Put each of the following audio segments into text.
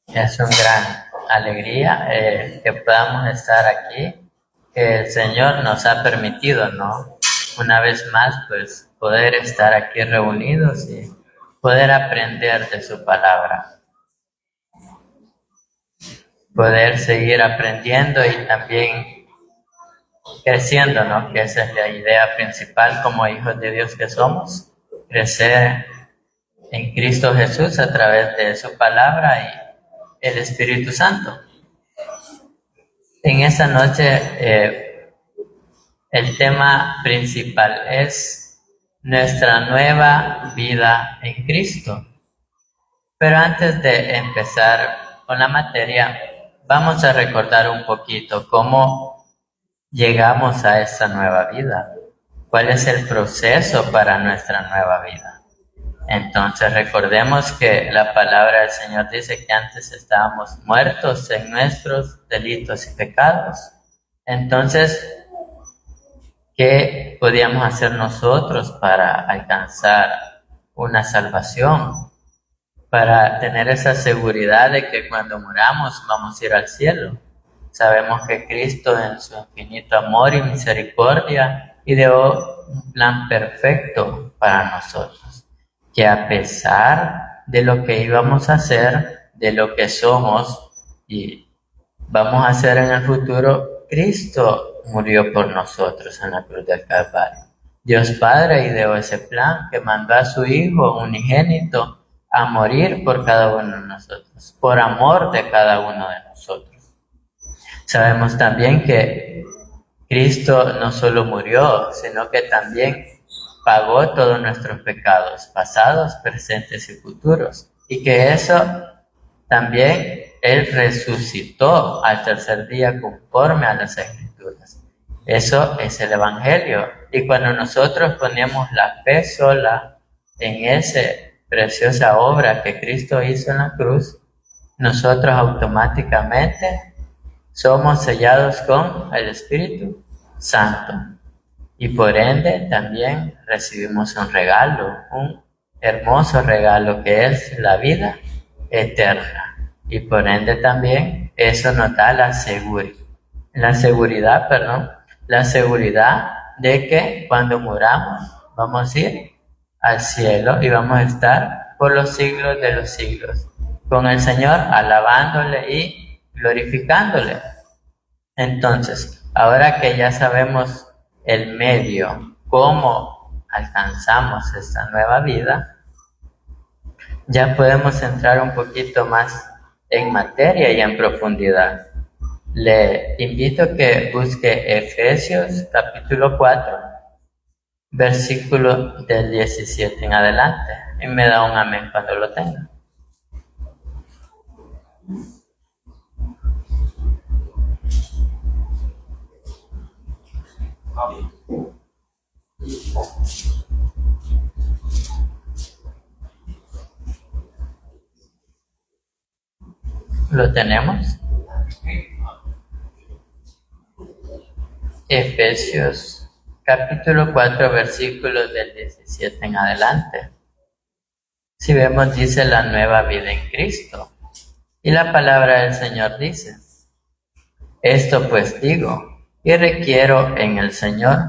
Es una gran alegría que podamos estar aquí, que el Señor nos ha permitido, ¿no? Una vez más, pues poder estar aquí reunidos y poder aprender de su palabra, poder seguir aprendiendo y también creciendo, ¿no? Que esa es la idea principal como hijos de Dios que somos, crecer en Cristo Jesús a través de su palabra y el Espíritu Santo. En esta noche el tema principal es nuestra nueva vida en Cristo. Pero antes de empezar con la materia, vamos a recordar un poquito cómo llegamos a esta nueva vida. ¿Cuál es el proceso para nuestra nueva vida? Entonces recordemos que la palabra del Señor dice que antes estábamos muertos en nuestros delitos y pecados. Entonces, ¿qué podíamos hacer nosotros para alcanzar una salvación? Para tener esa seguridad de que cuando muramos vamos a ir al cielo. Sabemos que Cristo en su infinito amor y misericordia ideó un plan perfecto para nosotros, que a pesar de lo que íbamos a hacer, de lo que somos y vamos a hacer en el futuro, Cristo murió por nosotros en la cruz del Calvario. Dios Padre ideó ese plan que mandó a su Hijo unigénito a morir por cada uno de nosotros, por amor de cada uno de nosotros. Sabemos también que Cristo no solo murió, sino que también pagó todos nuestros pecados, pasados, presentes y futuros, y que eso también Él resucitó al tercer día conforme a las Escrituras. Eso es el Evangelio. Y cuando nosotros ponemos la fe sola en esa preciosa obra que Cristo hizo en la cruz, nosotros automáticamente somos sellados con el Espíritu Santo. Y por ende también recibimos un regalo, un hermoso regalo que es la vida eterna. Y por ende también eso nos da la seguridad de que cuando muramos vamos a ir al cielo y vamos a estar por los siglos de los siglos con el Señor alabándole y glorificándole. Entonces, ahora que ya sabemos el medio, cómo alcanzamos esta nueva vida, ya podemos entrar un poquito más en materia y en profundidad. Le invito a que busque Efesios capítulo 4, versículo del 17 en adelante. Y me da un amén cuando lo tenga. ¿Lo tenemos? Efesios capítulo 4, versículos del 17 en adelante. Si vemos, dice la nueva vida en Cristo. Y la palabra del Señor dice: esto pues digo, y requiero en el Señor,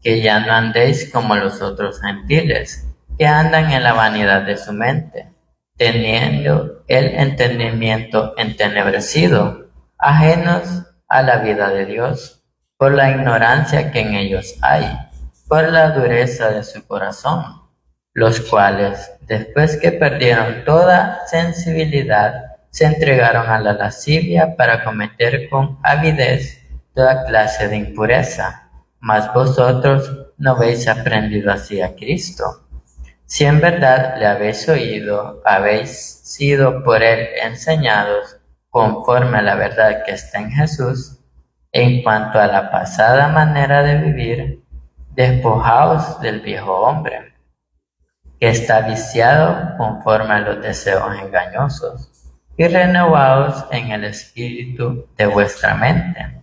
que ya no andéis como los otros gentiles, que andan en la vanidad de su mente, teniendo el entendimiento entenebrecido, ajenos a la vida de Dios, por la ignorancia que en ellos hay, por la dureza de su corazón, los cuales, después que perdieron toda sensibilidad, se entregaron a la lascivia para cometer con avidez toda clase de impureza. Mas vosotros no habéis aprendido así a Cristo. Si en verdad le habéis oído, habéis sido por él enseñados conforme a la verdad que está en Jesús, en cuanto a la pasada manera de vivir, despojaos del viejo hombre, que está viciado conforme a los deseos engañosos, y renovaos en el espíritu de vuestra mente,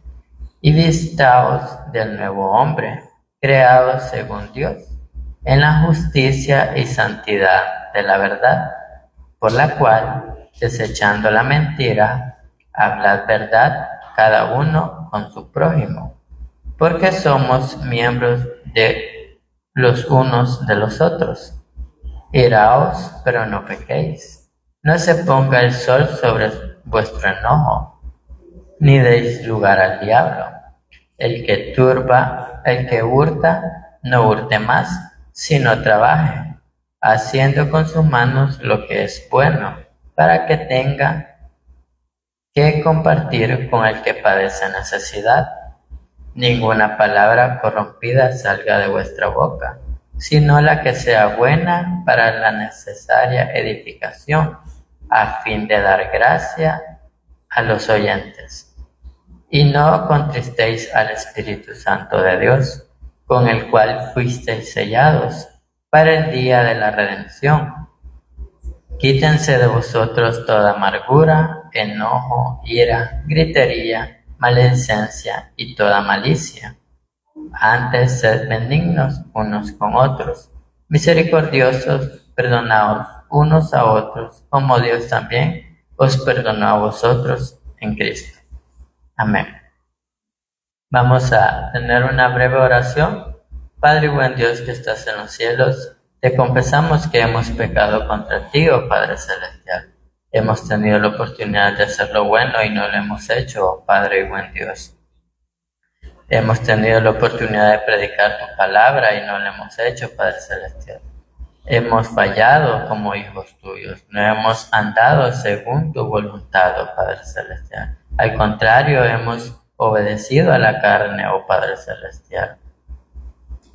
y vistaos del nuevo hombre, creado según Dios, en la justicia y santidad de la verdad, por la cual, desechando la mentira, hablad verdad cada uno con su prójimo, porque somos miembros de los unos de los otros. Iraos, pero no pequéis. No se ponga el sol sobre vuestro enojo, ni deis lugar al diablo. El que hurta, no hurte más, sino trabaje, haciendo con sus manos lo que es bueno, para que tenga que compartir con el que padece necesidad. Ninguna palabra corrompida salga de vuestra boca, sino la que sea buena para la necesaria edificación, a fin de dar gracia a los oyentes. Y no contristéis al Espíritu Santo de Dios, con el cual fuisteis sellados para el día de la redención. Quítense de vosotros toda amargura, enojo, ira, gritería, maledicencia y toda malicia. Antes sed benignos unos con otros, misericordiosos, perdonaos unos a otros, como Dios también os perdonó a vosotros en Cristo. Amén. Vamos a tener una breve oración. Padre buen Dios que estás en los cielos, te confesamos que hemos pecado contra ti, oh Padre celestial. Hemos tenido la oportunidad de hacer lo bueno y no lo hemos hecho, oh Padre y buen Dios. Hemos tenido la oportunidad de predicar tu palabra y no lo hemos hecho, Padre celestial. Hemos fallado como hijos tuyos, no hemos andado según tu voluntad, oh Padre celestial. Al contrario, hemos obedecido a la carne, oh Padre celestial.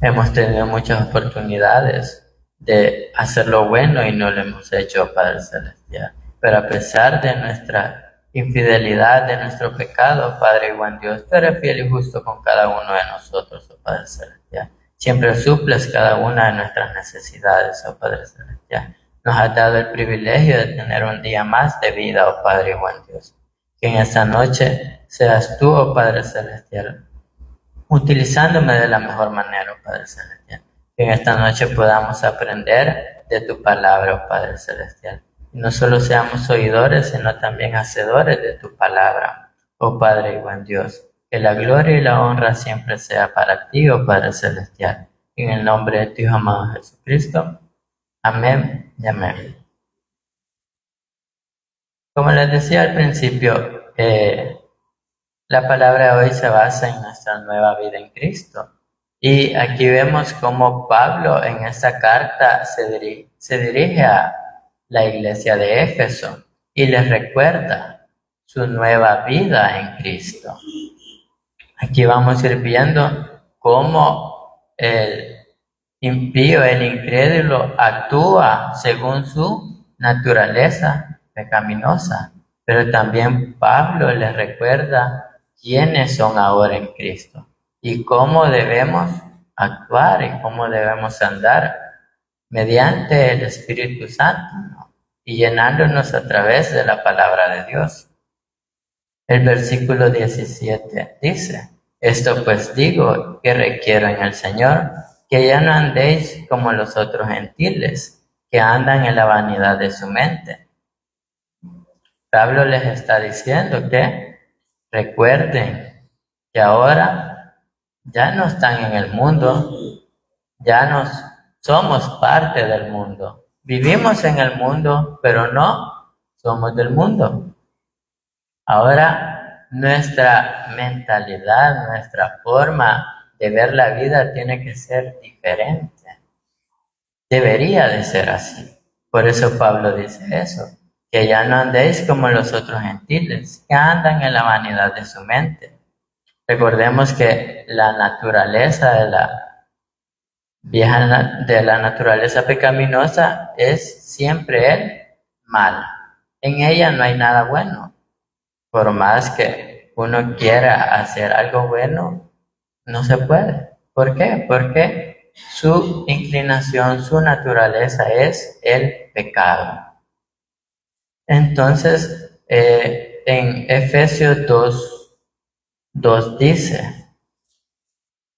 Hemos tenido muchas oportunidades de hacer lo bueno y no lo hemos hecho, oh Padre celestial. Pero a pesar de nuestra infidelidad, de nuestro pecado, Padre y buen Dios, tú eres fiel y justo con cada uno de nosotros, oh Padre celestial. Siempre suples cada una de nuestras necesidades, oh Padre celestial. Nos has dado el privilegio de tener un día más de vida, oh Padre y buen Dios. Que en esta noche seas tú, oh Padre celestial, utilizándome de la mejor manera, oh Padre celestial. Que en esta noche podamos aprender de tu palabra, oh Padre celestial. Y no solo seamos oidores, sino también hacedores de tu palabra, oh Padre y buen Dios. Que la gloria y la honra siempre sea para ti, oh Padre celestial. En el nombre de tu Hijo amado Jesucristo. Amén y amén. Como les decía al principio, la palabra de hoy se basa en nuestra nueva vida en Cristo. Y aquí vemos cómo Pablo en esta carta se dirige a la iglesia de Éfeso y les recuerda su nueva vida en Cristo. Aquí vamos a ir viendo cómo el impío, el incrédulo, actúa según su naturaleza pecaminosa. Pero también Pablo les recuerda quiénes son ahora en Cristo y cómo debemos actuar y cómo debemos andar mediante el Espíritu Santo, ¿no? Y llenándonos a través de la palabra de Dios. El versículo 17 dice: esto pues digo que requiero en el Señor, que ya no andéis como los otros gentiles, que andan en la vanidad de su mente. Pablo les está diciendo que recuerden que ahora ya no están en el mundo, ya no somos parte del mundo. Vivimos en el mundo, pero no somos del mundo. Ahora nuestra mentalidad, nuestra forma de ver la vida tiene que ser diferente. Debería de ser así. Por eso Pablo dice eso, que ya no andéis como los otros gentiles, que andan en la vanidad de su mente. Recordemos que la naturaleza de la naturaleza pecaminosa es siempre el mal. En ella no hay nada bueno. Por más que uno quiera hacer algo bueno, no se puede. ¿Por qué? Porque su inclinación, su naturaleza es el pecado. Entonces, en Efesios 2 dice: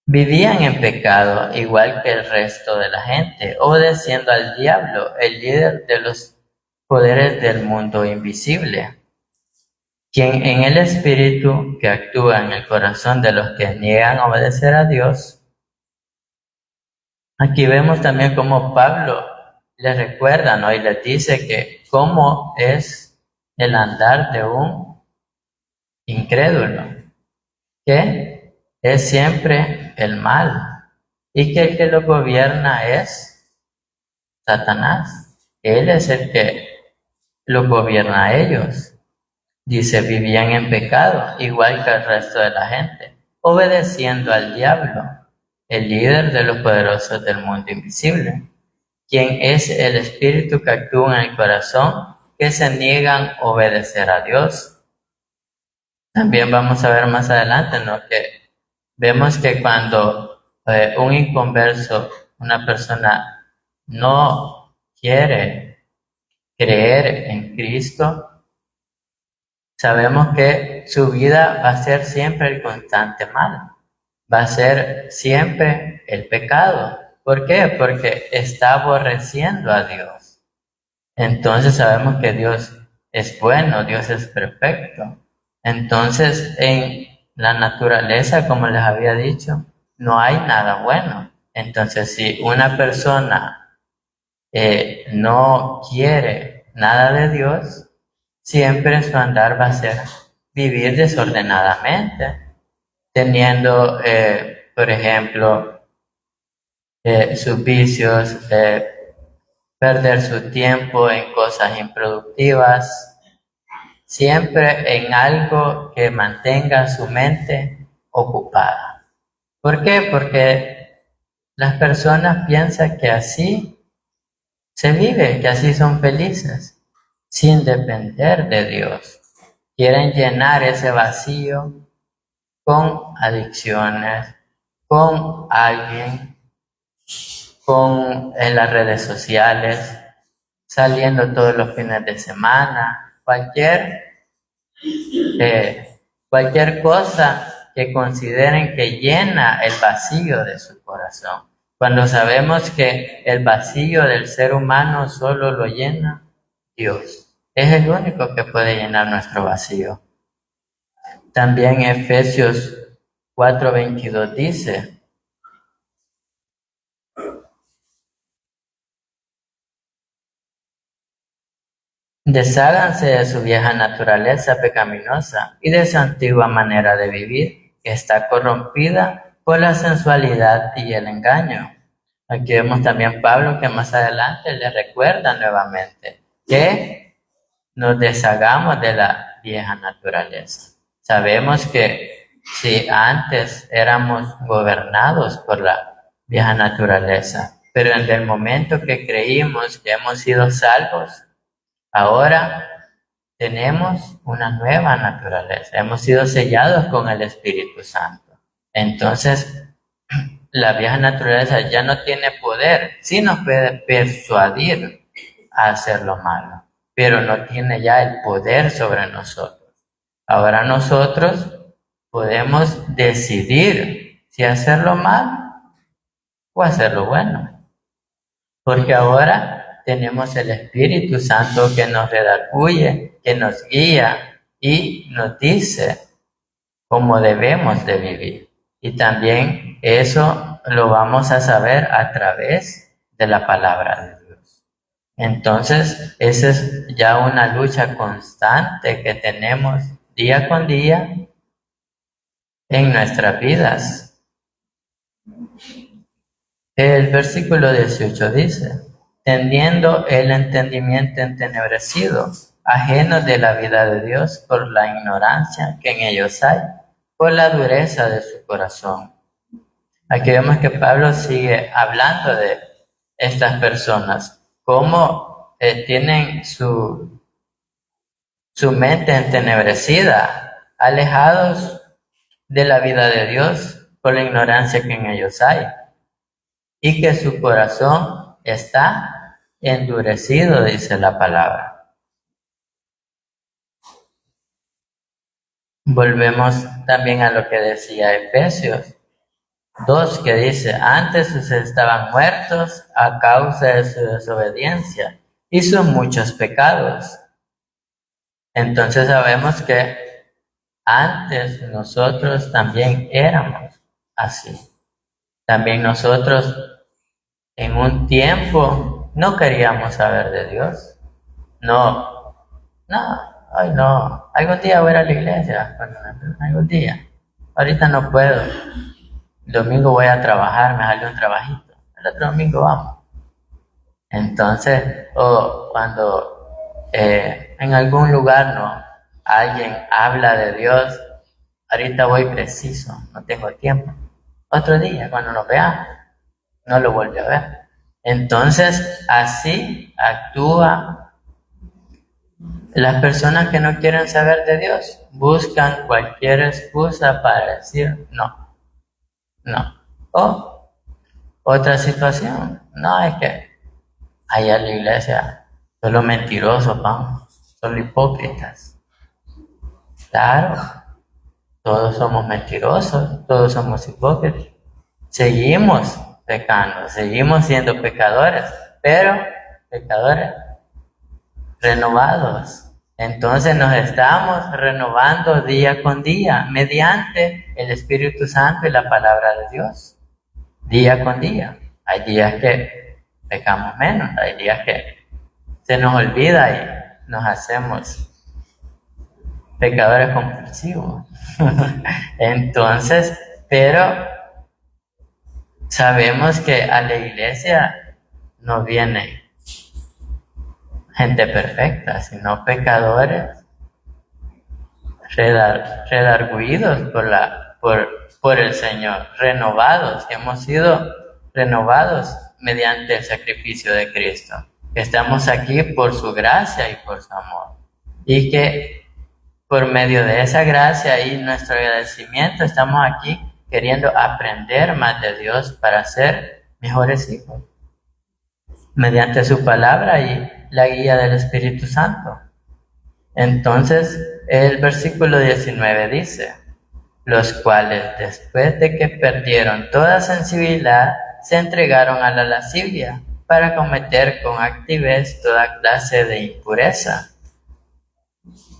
vivían en pecado igual que el resto de la gente, obedeciendo al diablo, el líder de los poderes del mundo invisible, quien en el espíritu que actúa en el corazón de los que niegan obedecer a Dios. Aquí vemos también cómo Pablo les recuerda, ¿no? Y les dice que cómo es el andar de un incrédulo, que es siempre el mal y que el que lo gobierna es Satanás. Él es el que lo gobierna a ellos. Dice, vivían en pecado, igual que el resto de la gente, obedeciendo al diablo, el líder de los poderosos del mundo invisible, quien es el espíritu que actúa en el corazón, que se niegan a obedecer a Dios. También vamos a ver más adelante, ¿no? Que vemos que cuando un inconverso, una persona no quiere creer en Cristo, sabemos que su vida va a ser siempre el constante mal, va a ser siempre el pecado. ¿Por qué? Porque está aborreciendo a Dios. Entonces sabemos que Dios es bueno, Dios es perfecto. Entonces en la naturaleza, como les había dicho, no hay nada bueno. Entonces si una persona no quiere nada de Dios, siempre su andar va a ser vivir desordenadamente, teniendo, por ejemplo, sus vicios, perder su tiempo en cosas improductivas, siempre en algo que mantenga su mente ocupada. ¿Por qué? Porque las personas piensan que así se vive, que así son felices, sin depender de Dios. Quieren llenar ese vacío con adicciones, con alguien, en las redes sociales, saliendo todos los fines de semana, cualquier cosa que consideren que llena el vacío de su corazón. Cuando sabemos que el vacío del ser humano solo lo llena Dios. Es el único que puede llenar nuestro vacío. También Efesios 4:22 dice, desháganse de su vieja naturaleza pecaminosa y de su antigua manera de vivir, que está corrompida por la sensualidad y el engaño. Aquí vemos también Pablo que más adelante le recuerda nuevamente que nos deshagamos de la vieja naturaleza. Sabemos que si antes éramos gobernados por la vieja naturaleza, pero en el momento que creímos que hemos sido salvos, ahora tenemos una nueva naturaleza, hemos sido sellados con el Espíritu Santo. Entonces, la vieja naturaleza ya no tiene poder, sí nos puede persuadir a hacer lo malo, pero no tiene ya el poder sobre nosotros. Ahora nosotros podemos decidir si hacer lo malo o hacer lo bueno, porque ahora tenemos el Espíritu Santo que nos redarguye, que nos guía y nos dice cómo debemos de vivir. Y también eso lo vamos a saber a través de la palabra de Dios. Entonces, esa es ya una lucha constante que tenemos día con día en nuestras vidas. El versículo 18 dice, teniendo el entendimiento entenebrecido, ajeno de la vida de Dios por la ignorancia que en ellos hay, por la dureza de su corazón. Aquí vemos que Pablo sigue hablando de estas personas, cómo tienen su mente entenebrecida, alejados de la vida de Dios por la ignorancia que en ellos hay, y que su corazón está endurecido, dice la palabra. Volvemos también a lo que decía Efesios 2, que dice, antes ustedes estaban muertos a causa de su desobediencia hizo muchos pecados. Entonces sabemos que antes nosotros también éramos así. También nosotros en un tiempo no queríamos saber de Dios. No, no, hoy no. Algún día voy a ir a la iglesia. Bueno, algún día. Ahorita no puedo. El domingo voy a trabajar, me sale un trabajito. El otro domingo vamos. Entonces, o cuando en algún lugar no alguien habla de Dios, ahorita voy preciso, no tengo tiempo. Otro día, cuando nos veamos, no lo vuelve a ver. Entonces, así actúa las personas que no quieren saber de Dios. Buscan cualquier excusa para decir no, no. O otra situación, no, es que allá en la iglesia son los mentirosos, son los hipócritas. Claro, todos somos mentirosos, todos somos hipócritas. Seguimos pecando, seguimos siendo pecadores, pero pecadores renovados. Entonces nos estamos renovando día con día mediante el Espíritu Santo y la palabra de Dios. Día con día. Hay días que pecamos menos, hay días que se nos olvida y nos hacemos pecadores compulsivos. Entonces, pero sabemos que a la iglesia no viene gente perfecta, sino pecadores redarguidos por el Señor, renovados, que hemos sido renovados mediante el sacrificio de Cristo, que estamos aquí por su gracia y por su amor, y que por medio de esa gracia y nuestro agradecimiento estamos aquí queriendo aprender más de Dios para ser mejores hijos, mediante su palabra y la guía del Espíritu Santo. Entonces, el versículo 19 dice, los cuales después de que perdieron toda sensibilidad, se entregaron a la lascivia para cometer con activez toda clase de impureza.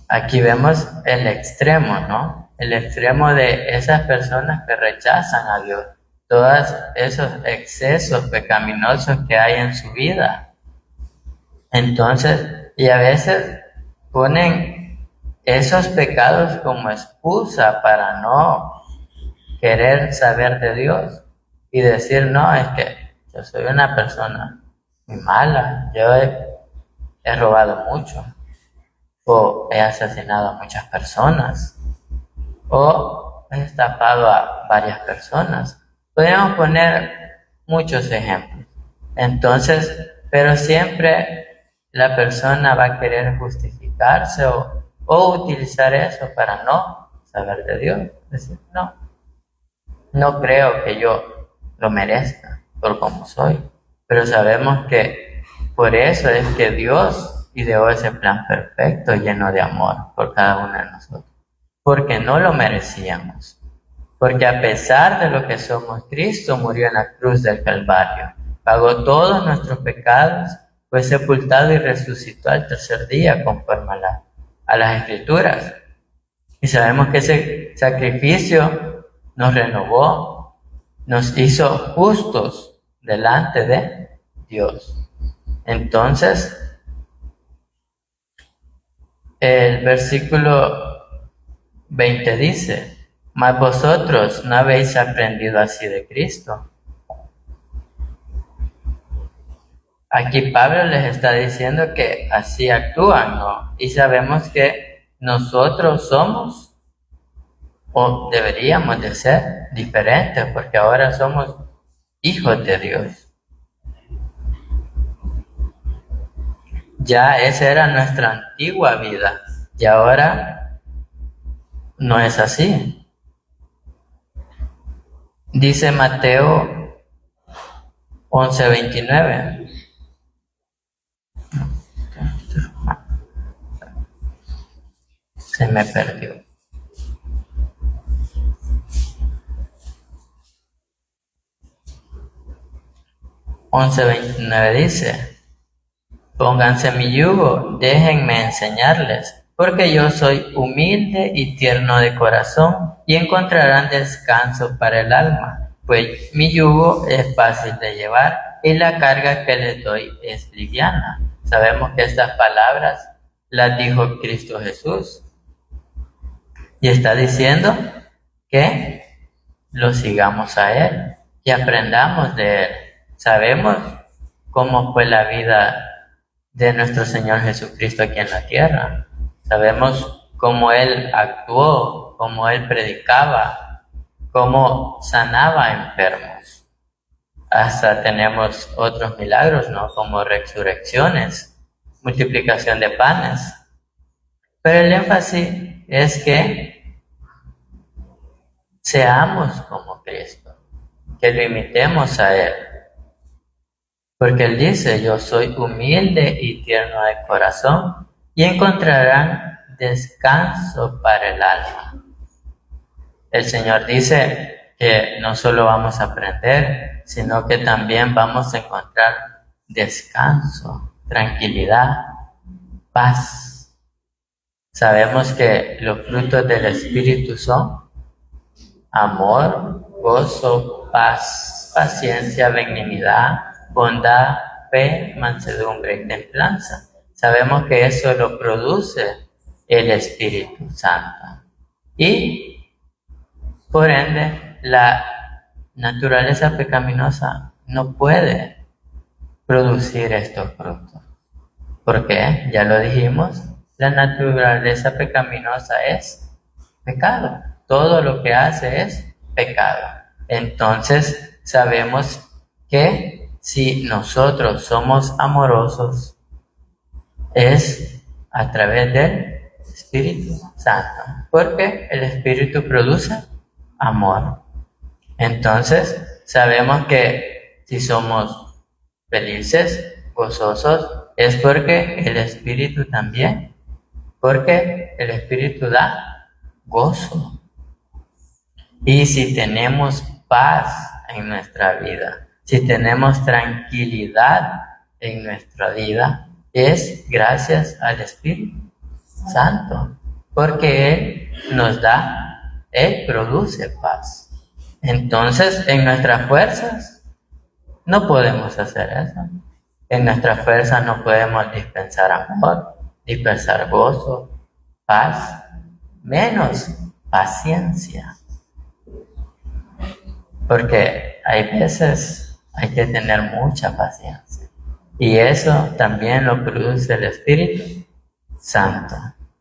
Aquí vemos el extremo, ¿no? El extremo de esas personas que rechazan a Dios, todos esos excesos pecaminosos que hay en su vida. Entonces, y a veces ponen esos pecados como excusa para no querer saber de Dios y decir, no, es que yo soy una persona muy mala, yo he robado mucho, o he asesinado a muchas personas, o he estafado a varias personas. Podríamos poner muchos ejemplos. Entonces, pero siempre la persona va a querer justificarse o utilizar eso para no saber de Dios. Decir, no creo que yo lo merezca por como soy, pero sabemos que por eso es que Dios ideó ese plan perfecto lleno de amor por cada uno de nosotros, porque no lo merecíamos, porque a pesar de lo que somos, Cristo murió en la cruz del Calvario, pagó todos nuestros pecados, fue sepultado y resucitó al tercer día conforme a las Escrituras. Y sabemos que ese sacrificio nos renovó, nos hizo justos delante de Dios. Entonces, el versículo 20 dice, mas vosotros no habéis aprendido así de Cristo. Aquí Pablo les está diciendo que así actúan, ¿no? Y sabemos que nosotros somos o deberíamos de ser diferentes porque ahora somos hijos de Dios. Ya esa era nuestra antigua vida y ahora no es así. Dice Mateo 11:29. Se me perdió. 11:29 dice, Pónganse mi yugo, déjenme enseñarles, porque yo soy humilde y tierno de corazón, y encontrarán descanso para el alma, pues mi yugo es fácil de llevar y la carga que les doy es liviana. Sabemos que estas palabras las dijo Cristo Jesús, y está diciendo que lo sigamos a Él, que aprendamos de Él. Sabemos cómo fue la vida de nuestro Señor Jesucristo aquí en la tierra. Sabemos cómo Él actuó, cómo Él predicaba, cómo sanaba enfermos. Hasta tenemos otros milagros, ¿no? Como resurrecciones, multiplicación de panes. Pero el énfasis es que seamos como Cristo, que lo imitemos a Él. Porque Él dice, yo soy humilde y tierno de corazón, y encontrarán descanso para el alma. El Señor dice que no solo vamos a aprender, sino que también vamos a encontrar descanso, tranquilidad, paz. Sabemos que los frutos del Espíritu son amor, gozo, paz, paciencia, benignidad, bondad, fe, mansedumbre y templanza. Sabemos que eso lo produce el Espíritu Santo. Y, por ende, la naturaleza pecaminosa no puede producir estos frutos. ¿Por qué? Ya lo dijimos, la naturaleza pecaminosa es pecado. Todo lo que hace es pecado. Entonces, sabemos que si nosotros somos amorosos, es a través del Espíritu Santo, porque el Espíritu produce amor. Entonces, sabemos que si somos felices, gozosos, es porque el Espíritu también, porque el Espíritu da gozo. Y si tenemos paz en nuestra vida, si tenemos tranquilidad en nuestra vida, es gracias al Espíritu Santo, porque Él nos da, Él produce paz. Entonces, en nuestras fuerzas no podemos hacer eso. En nuestras fuerzas no podemos dispensar amor, dispensar gozo, paz, menos paciencia. Porque hay veces hay que tener mucha paciencia. Y eso también lo produce el Espíritu Santo.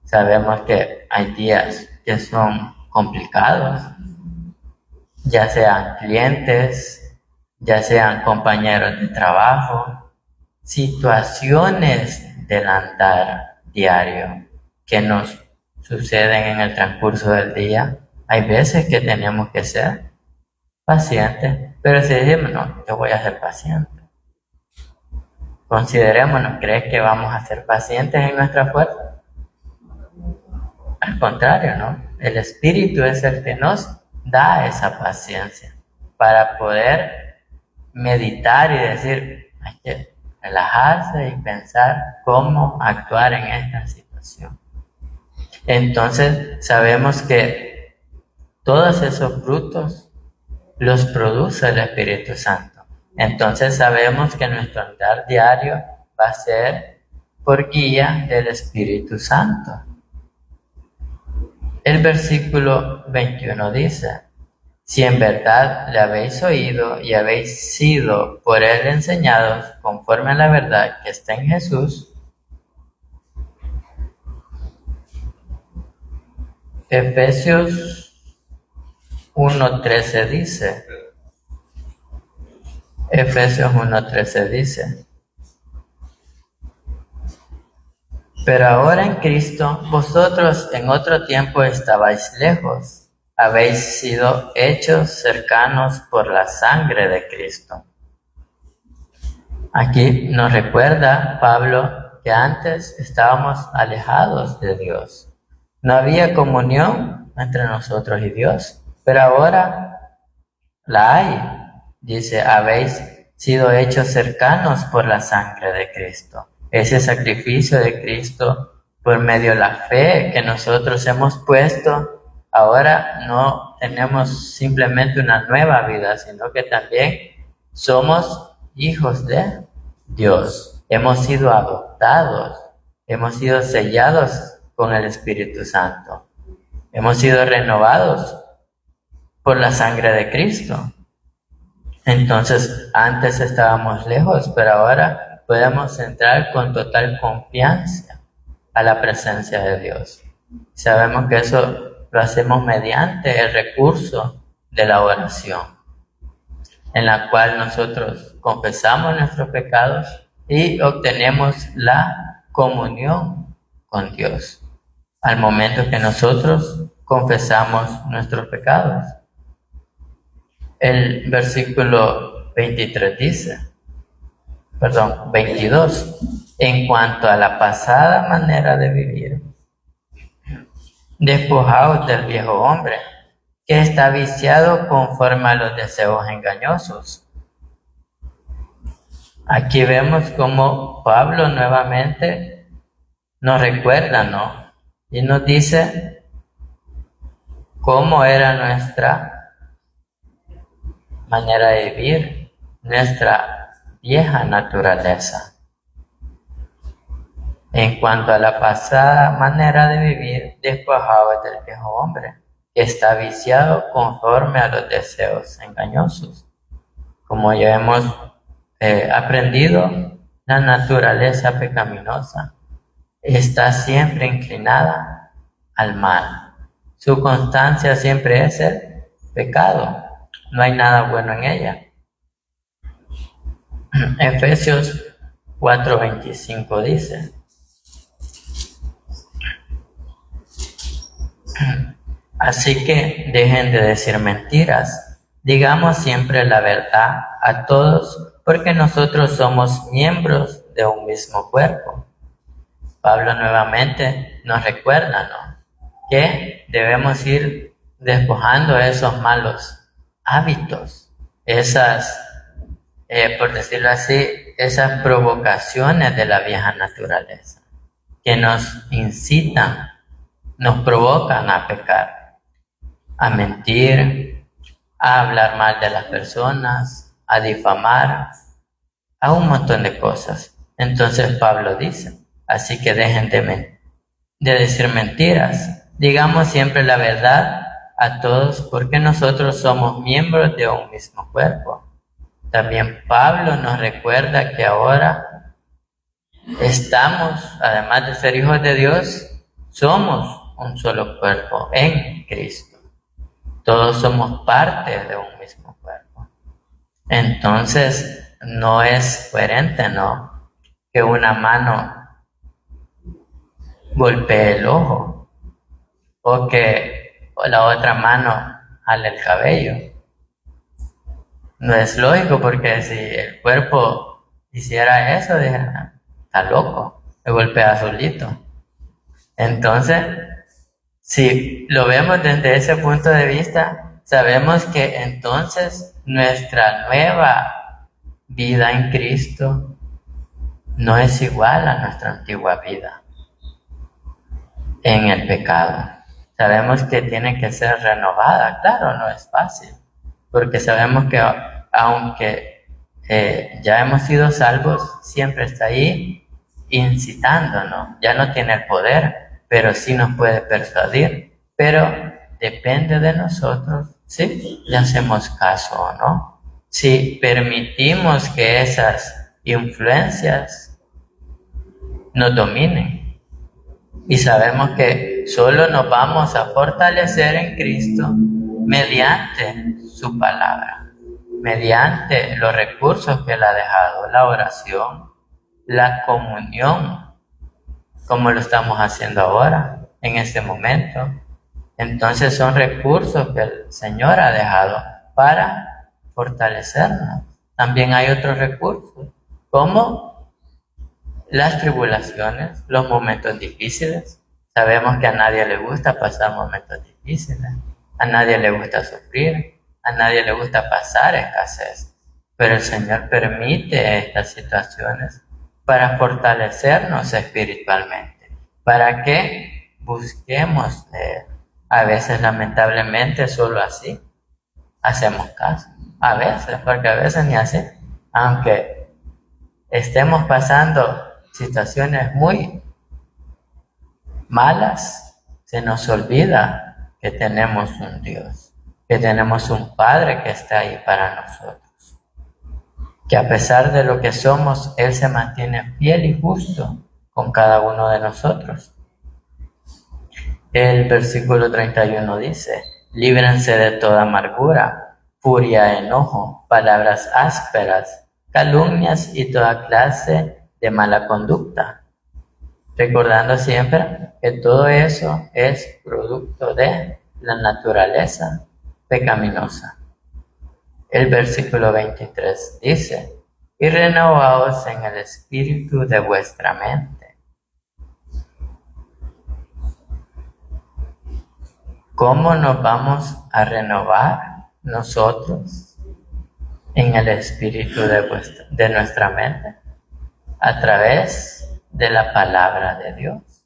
Sabemos que hay días que son complicados, ya sean clientes, ya sean compañeros de trabajo, situaciones del andar diario que nos suceden en el transcurso del día. Hay veces que tenemos que ser pacientes, pero si decimos, no, yo voy a ser paciente. Considerémonos, ¿crees que vamos a ser pacientes en nuestra fuerza? Al contrario, ¿no? El Espíritu es el que nos da esa paciencia para poder meditar y decir, hay que relajarse y pensar cómo actuar en esta situación. Entonces, sabemos que todos esos frutos los produce el Espíritu Santo. Entonces sabemos que nuestro andar diario va a ser por guía del Espíritu Santo. El versículo 21 dice, si en verdad le habéis oído y habéis sido por él enseñados conforme a la verdad que está en Jesús, Efesios 1:13 dice, Efesios 1:13 dice, pero ahora en Cristo, vosotros en otro tiempo estabais lejos, habéis sido hechos cercanos por la sangre de Cristo. Aquí nos recuerda Pablo que antes estábamos alejados de Dios. No había comunión entre nosotros y Dios, pero ahora la hay. Dice, habéis sido hechos cercanos por la sangre de Cristo. ese sacrificio de Cristo por medio de la fe que nosotros hemos puesto, ahora no tenemos simplemente una nueva vida, sino que también somos hijos de Dios. Hemos sido adoptados, hemos sido sellados con el Espíritu Santo. Hemos sido renovados por la sangre de Cristo. Entonces, antes estábamos lejos, pero ahora podemos entrar con total confianza a la presencia de Dios. Sabemos que eso lo hacemos mediante el recurso de la oración, en la cual nosotros confesamos nuestros pecados y obtenemos la comunión con Dios al momento que nosotros confesamos nuestros pecados. El versículo 22, en cuanto a la pasada manera de vivir, despojaos del viejo hombre, que está viciado conforme a los deseos engañosos. Aquí vemos cómo Pablo nuevamente nos recuerda, ¿no? Y nos dice cómo era nuestra manera de vivir, nuestra vieja naturaleza. En cuanto a la pasada manera de vivir, despojaos del viejo hombre, que está viciado conforme a los deseos engañosos. Como ya hemos aprendido, la naturaleza pecaminosa está siempre inclinada al mal. Su constancia siempre es el pecado. No hay nada bueno en ella. Efesios 4:25 dice: así que dejen de decir mentiras, digamos siempre la verdad a todos, porque nosotros somos miembros de un mismo cuerpo. Pablo nuevamente nos recuerda, ¿no?, que debemos ir despojando esos malos hábitos, esas, por decirlo así, esas provocaciones de la vieja naturaleza, que nos incitan, nos provocan a pecar, a mentir, a hablar mal de las personas, a difamar, a un montón de cosas. Entonces Pablo dice, así que dejen de decir mentiras, digamos siempre la verdad a todos, porque nosotros somos miembros de un mismo cuerpo. También Pablo nos recuerda que ahora estamos, además de ser hijos de Dios, somos un solo cuerpo en Cristo. Todos somos parte de un mismo cuerpo. Entonces, no es coherente, ¿no?, que una mano golpee el ojo o que la otra mano jale el cabello. No es lógico, porque si el cuerpo hiciera eso, dijera, está loco, me golpea solito. Entonces, si lo vemos desde ese punto de vista, sabemos que entonces nuestra nueva vida en Cristo no es igual a nuestra antigua vida en el pecado. Sabemos que tiene que ser renovada. Claro, no es fácil, porque sabemos que aunque ya hemos sido salvos, siempre está ahí incitándonos. Ya no tiene el poder, pero sí nos puede persuadir. Pero depende de nosotros si le hacemos caso o no. Si permitimos que esas influencias nos dominen. Y sabemos que solo nos vamos a fortalecer en Cristo mediante su palabra, mediante los recursos que Él ha dejado, la oración, la comunión, como lo estamos haciendo ahora, en este momento. Entonces son recursos que el Señor ha dejado para fortalecernos. También hay otros recursos, como las tribulaciones, los momentos difíciles. Sabemos que a nadie le gusta pasar momentos difíciles, a nadie le gusta sufrir, a nadie le gusta pasar escasez, pero el Señor permite estas situaciones para fortalecernos espiritualmente, para que busquemos leer. A veces, lamentablemente, solo así hacemos caso. A veces, porque a veces ni así. Aunque estemos pasando situaciones muy malas, se nos olvida que tenemos un Dios, que tenemos un Padre que está ahí para nosotros. Que a pesar de lo que somos, Él se mantiene fiel y justo con cada uno de nosotros. El versículo 31 dice: líbrense de toda amargura, furia, enojo, palabras ásperas, calumnias y toda clase de mala conducta. Recordando siempre que todo eso es producto de la naturaleza pecaminosa. El versículo 23 dice: y renovaos en el espíritu de vuestra mente. ¿Cómo nos vamos a renovar nosotros en el espíritu de nuestra mente? A través de la palabra de Dios.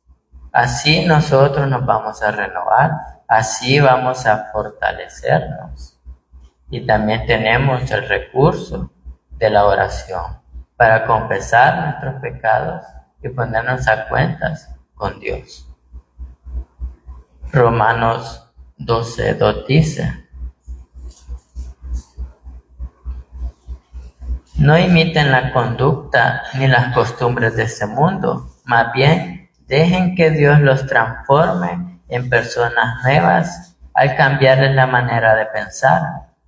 Así nosotros nos vamos a renovar, así vamos a fortalecernos. Y también tenemos el recurso de la oración para confesar nuestros pecados y ponernos a cuentas con Dios. Romanos 12:2 dice: no imiten la conducta ni las costumbres de este mundo, más bien dejen que Dios los transforme en personas nuevas al cambiarles la manera de pensar.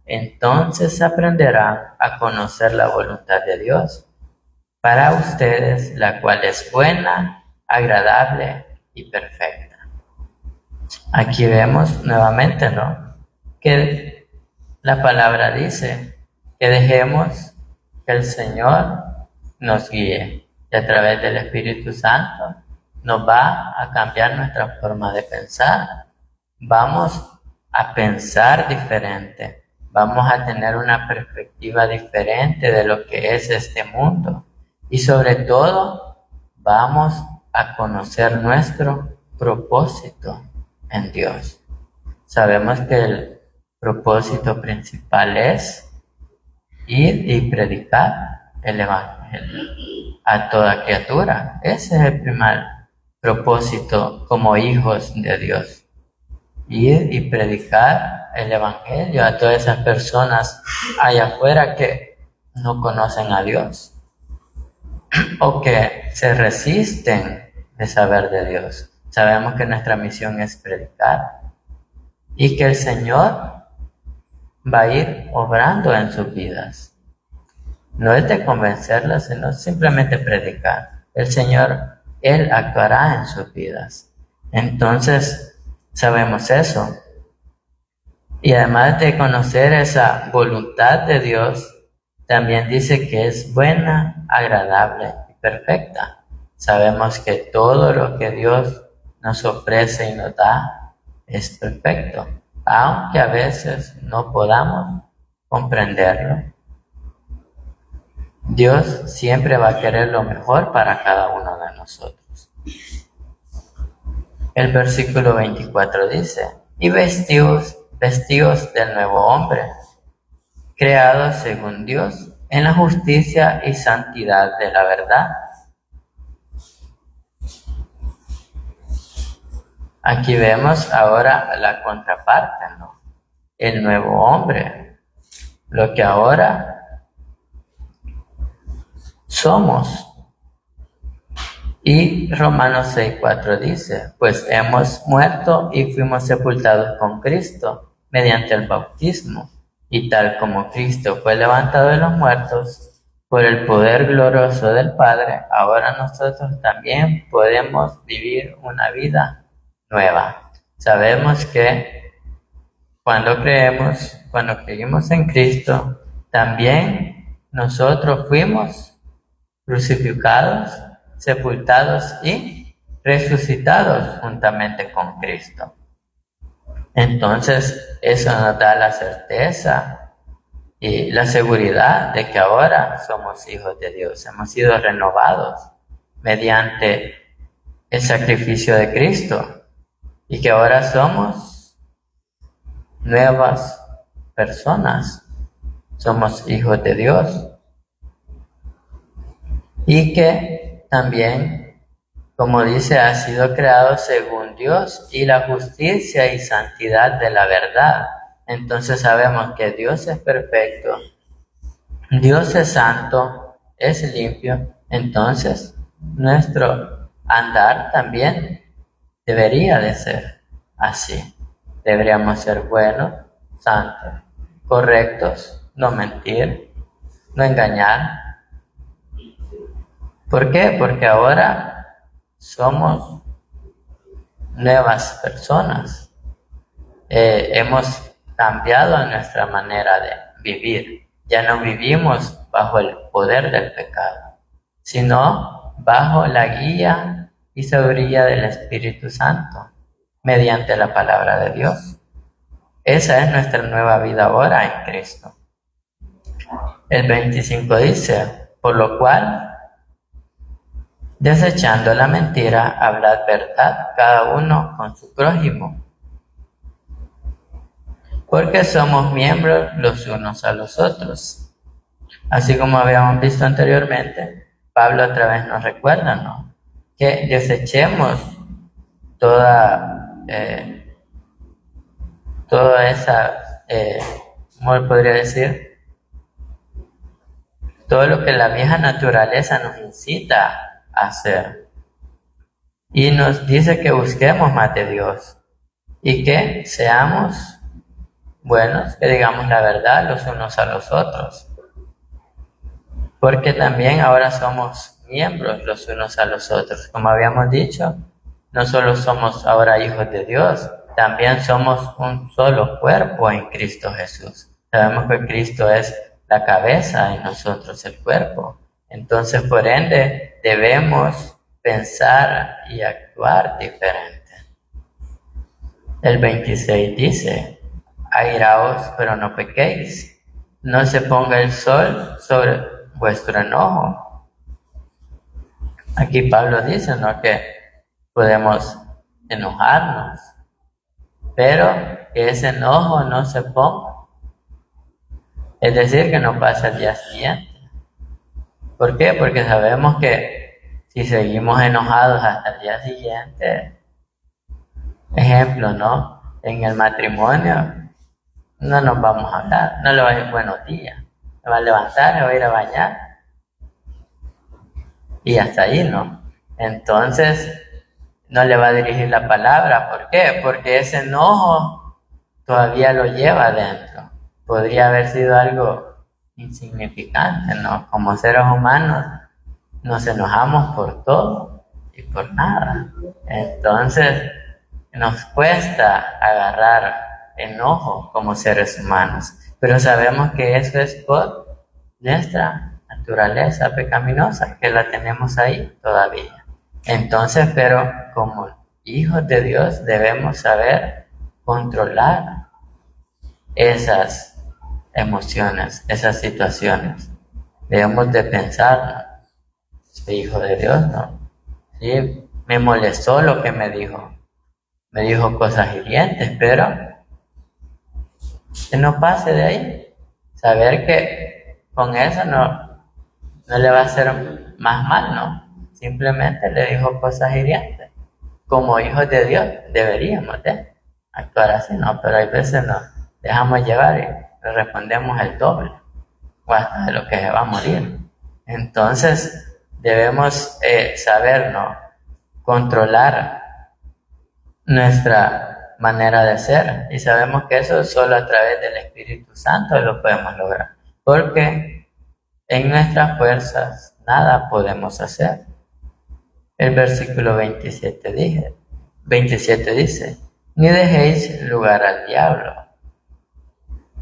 Entonces aprenderán a conocer la voluntad de Dios para ustedes, la cual es buena, agradable y perfecta. Aquí vemos nuevamente, ¿no?, que la palabra dice que dejemos que el Señor nos guíe y a través del Espíritu Santo nos va a cambiar nuestra forma de pensar. Vamos a pensar diferente. Vamos a tener una perspectiva diferente de lo que es este mundo. Y sobre todo, vamos a conocer nuestro propósito en Dios. Sabemos que el propósito principal es ir y predicar el Evangelio a toda criatura. Ese es el primer propósito como hijos de Dios. Ir y predicar el Evangelio a todas esas personas allá afuera que no conocen a Dios o que se resisten de saber de Dios. Sabemos que nuestra misión es predicar y que el Señor va a ir obrando en sus vidas. No es de convencerlas, sino simplemente predicar. El Señor, Él actuará en sus vidas. Entonces, sabemos eso. Y además de conocer esa voluntad de Dios, también dice que es buena, agradable y perfecta. Sabemos que todo lo que Dios nos ofrece y nos da es perfecto, aunque a veces no podamos comprenderlo. Dios siempre va a querer lo mejor para cada uno de nosotros. El versículo 24 dice: y vestidos del nuevo hombre, creados según Dios, en la justicia y santidad de la verdad. Aquí vemos ahora la contraparte, ¿no? El nuevo hombre, lo que ahora somos. Y Romanos 6:4 dice: pues hemos muerto y fuimos sepultados con Cristo mediante el bautismo, y tal como Cristo fue levantado de los muertos por el poder glorioso del Padre, ahora nosotros también podemos vivir una vida nueva. Sabemos que cuando creímos en Cristo, también nosotros fuimos crucificados, sepultados y resucitados juntamente con Cristo. Entonces, eso nos da la certeza y la seguridad de que ahora somos hijos de Dios, hemos sido renovados mediante el sacrificio de Cristo y que ahora somos nuevas personas, somos hijos de Dios y que también, como dice, ha sido creado según Dios y la justicia y santidad de la verdad. Entonces sabemos que Dios es perfecto, Dios es santo, es limpio, entonces nuestro andar también debería de ser así. Deberíamos ser buenos, santos, correctos, no mentir, no engañar. ¿Por qué? Porque ahora somos nuevas personas. Hemos cambiado nuestra manera de vivir. Ya no vivimos bajo el poder del pecado, sino bajo la guía y sabiduría del Espíritu Santo, mediante la palabra de Dios. Esa es nuestra nueva vida ahora en Cristo. El 25 dice, por lo cual, desechando la mentira, hablad verdad cada uno con su prójimo, porque somos miembros los unos a los otros. Así como habíamos visto anteriormente, Pablo otra vez nos recuerda, ¿no?, que desechemos toda esa, ¿cómo podría decir? Todo lo que la vieja naturaleza nos incita a hacer. Y nos dice que busquemos más de Dios y que seamos buenos, que digamos la verdad los unos a los otros. Porque también ahora somos miembros los unos a los otros. Como habíamos dicho, no solo somos ahora hijos de Dios, también somos un solo cuerpo en Cristo Jesús. Sabemos que Cristo es la cabeza y nosotros el cuerpo. Entonces, por ende, debemos pensar y actuar diferente. El 26 dice, airaos, pero no pequéis. No se ponga el sol sobre vuestro enojo. Aquí Pablo dice, ¿no?, que podemos enojarnos, pero que ese enojo no se ponga. Es decir, que no pase al día siguiente. ¿Por qué? Porque sabemos que si seguimos enojados hasta el día siguiente, ejemplo, ¿no?, en el matrimonio, no nos vamos a hablar, no le va a decir buenos días, se va a levantar, se va a ir a bañar y hasta ahí, ¿no? Entonces no le va a dirigir la palabra. ¿Por qué? Porque ese enojo todavía lo lleva adentro. Podría haber sido algo insignificante, ¿no? Como seres humanos nos enojamos por todo y por nada. Entonces nos cuesta agarrar enojo como seres humanos, pero sabemos que eso es por nuestra naturaleza pecaminosa, que la tenemos ahí todavía. Entonces, pero como hijos de Dios debemos saber controlar esas emociones, esas situaciones. Debemos de pensar, soy hijo de Dios, ¿no? Sí, me molestó lo que me dijo cosas hirientes, pero que no pase de ahí. Saber que con eso no le va a hacer más mal, ¿no? Simplemente le dijo cosas hirientes. Como hijos de Dios deberíamos de actuar así, ¿no? Pero hay veces nos dejamos llevar y le respondemos el doble, o hasta de lo que se va a morir. Entonces debemos saber, ¿no?, controlar nuestra manera de ser, y sabemos que eso solo a través del Espíritu Santo lo podemos lograr, porque en nuestras fuerzas nada podemos hacer. El versículo 27 dice, ni dejéis lugar al diablo.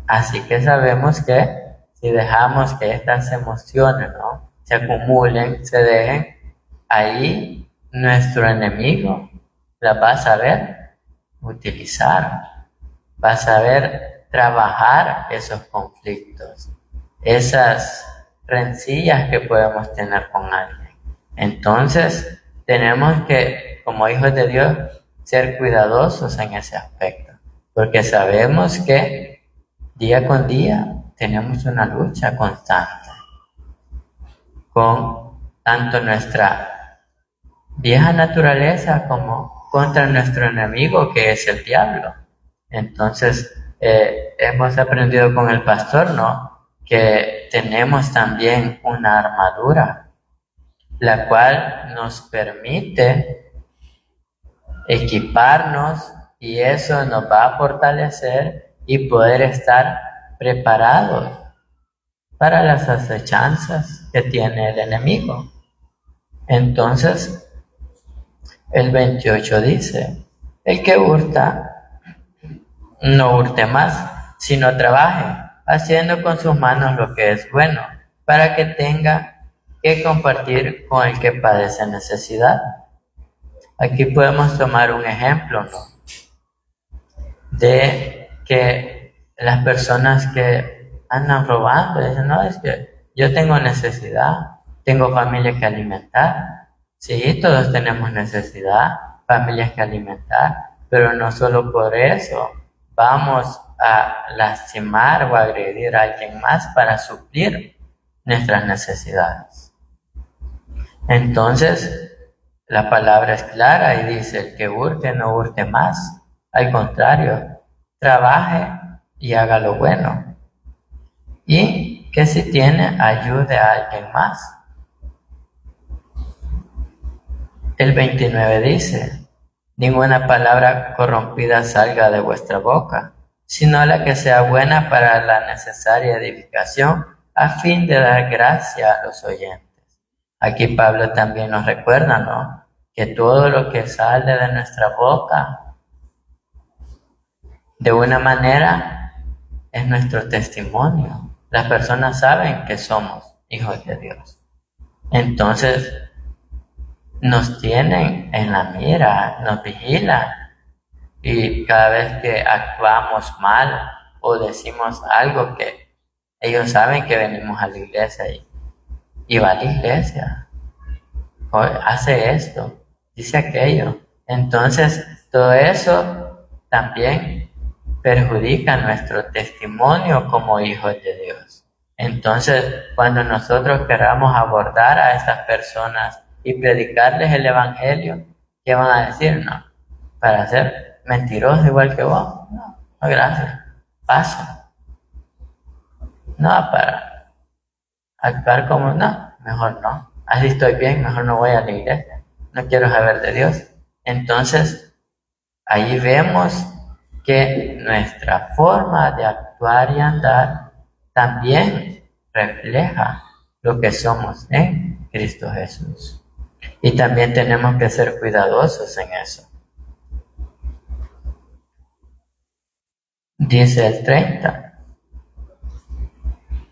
Así que sabemos que si dejamos que estas emociones, ¿no?, se acumulen, se dejen, ahí nuestro enemigo las va a saber utilizar, va a saber trabajar esos conflictos, esas rencillas que podemos tener con alguien. Entonces, tenemos que, como hijos de Dios, ser cuidadosos en ese aspecto, porque sabemos que día con día tenemos una lucha constante con tanto nuestra vieja naturaleza como contra nuestro enemigo, que es el diablo. Entonces, hemos aprendido con el pastor, ¿no?, que tenemos también una armadura, la cual nos permite equiparnos, y eso nos va a fortalecer y poder estar preparados para las acechanzas que tiene el enemigo. Entonces, el 28 dice: el que hurta, no hurte más, sino trabaje, haciendo con sus manos lo que es bueno, para que tenga que compartir con el que padece necesidad. Aquí podemos tomar un ejemplo, ¿no?, de que las personas que andan robando dicen: no, es que yo tengo necesidad, tengo familia que alimentar. Sí, todos tenemos necesidad, familias que alimentar, pero no solo por eso vamos a lastimar o agredir a alguien más para suplir nuestras necesidades. Entonces, la palabra es clara y dice: el que hurte, no hurte más. Al contrario, trabaje y haga lo bueno. Y que si tiene, ayude a alguien más. El 29 dice: ninguna palabra corrompida salga de vuestra boca, sino la que sea buena para la necesaria edificación, a fin de dar gracia a los oyentes. Aquí Pablo también nos recuerda, ¿no?, que todo lo que sale de nuestra boca, de una manera, es nuestro testimonio. Las personas saben que somos hijos de Dios. Entonces, nos tienen en la mira, nos vigilan, y cada vez que actuamos mal o decimos algo, que ellos saben que venimos a la iglesia y va a la iglesia, o hace esto, dice aquello. Entonces, todo eso también perjudica nuestro testimonio como hijos de Dios. Entonces, cuando nosotros queramos abordar a estas personas y predicarles el evangelio, ¿qué van a decir? No, para ser mentiroso igual que vos, no, gracias, paso. No, para actuar como, no, mejor no. Así estoy bien, mejor no voy a la iglesia, no quiero saber de Dios. Entonces, ahí vemos que nuestra forma de actuar y andar también refleja lo que somos en Cristo Jesús. Y también tenemos que ser cuidadosos en eso. Dice el 30: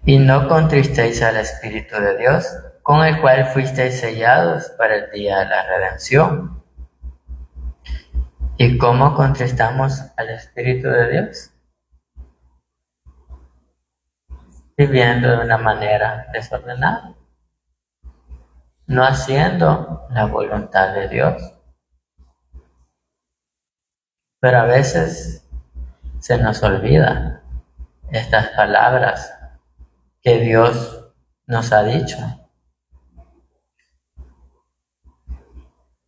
y no contristéis al Espíritu de Dios, con el cual fuisteis sellados para el día de la redención. ¿Y cómo contristamos al Espíritu de Dios? Viviendo de una manera desordenada, no haciendo la voluntad de Dios. Pero a veces se nos olvida estas palabras que Dios nos ha dicho.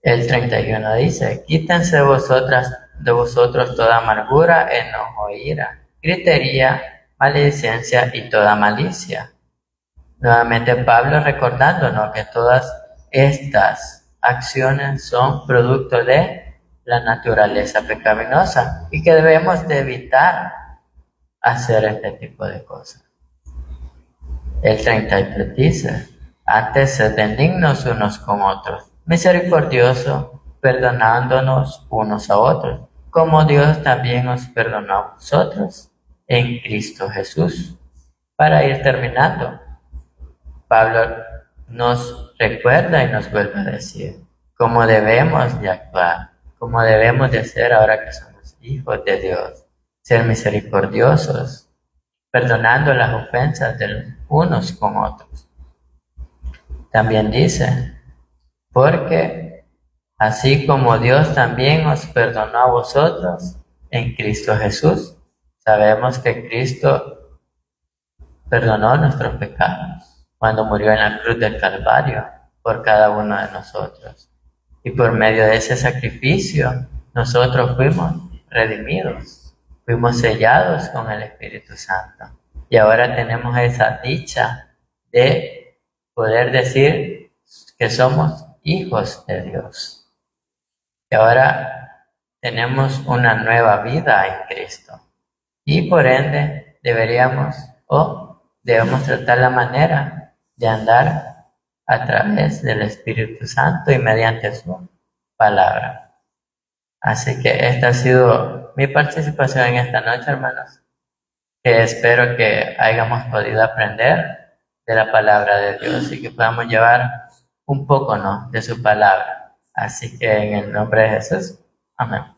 El 31 dice: quítense de vosotros toda amargura, enojo, ira, gritería, maledicencia y toda malicia. Nuevamente Pablo recordándonos que todas estas acciones son producto de la naturaleza pecaminosa y que debemos de evitar hacer este tipo de cosas. El 33 dice: antes sed benignos unos con otros, misericordiosos, perdonándonos unos a otros, como Dios también os perdonó a vosotros en Cristo Jesús. Para ir terminando, Pablo nos recuerda y nos vuelve a decir cómo debemos de actuar, cómo debemos de ser ahora que somos hijos de Dios. ser misericordiosos, perdonando las ofensas de unos con otros. También dice, porque así como Dios también os perdonó a vosotros en Cristo Jesús, sabemos que Cristo perdonó nuestros pecados cuando murió en la cruz del Calvario por cada uno de nosotros. Y por medio de ese sacrificio, nosotros fuimos redimidos, fuimos sellados con el Espíritu Santo. Y ahora tenemos esa dicha de poder decir que somos hijos de Dios. Y ahora tenemos una nueva vida en Cristo. Y por ende debemos tratar la manera de andar a través del Espíritu Santo y mediante su palabra. Así que esta ha sido mi participación en esta noche, hermanos, que espero que hayamos podido aprender de la palabra de Dios y que podamos llevar un poco, ¿no?, de su palabra. Así que en el nombre de Jesús, amén.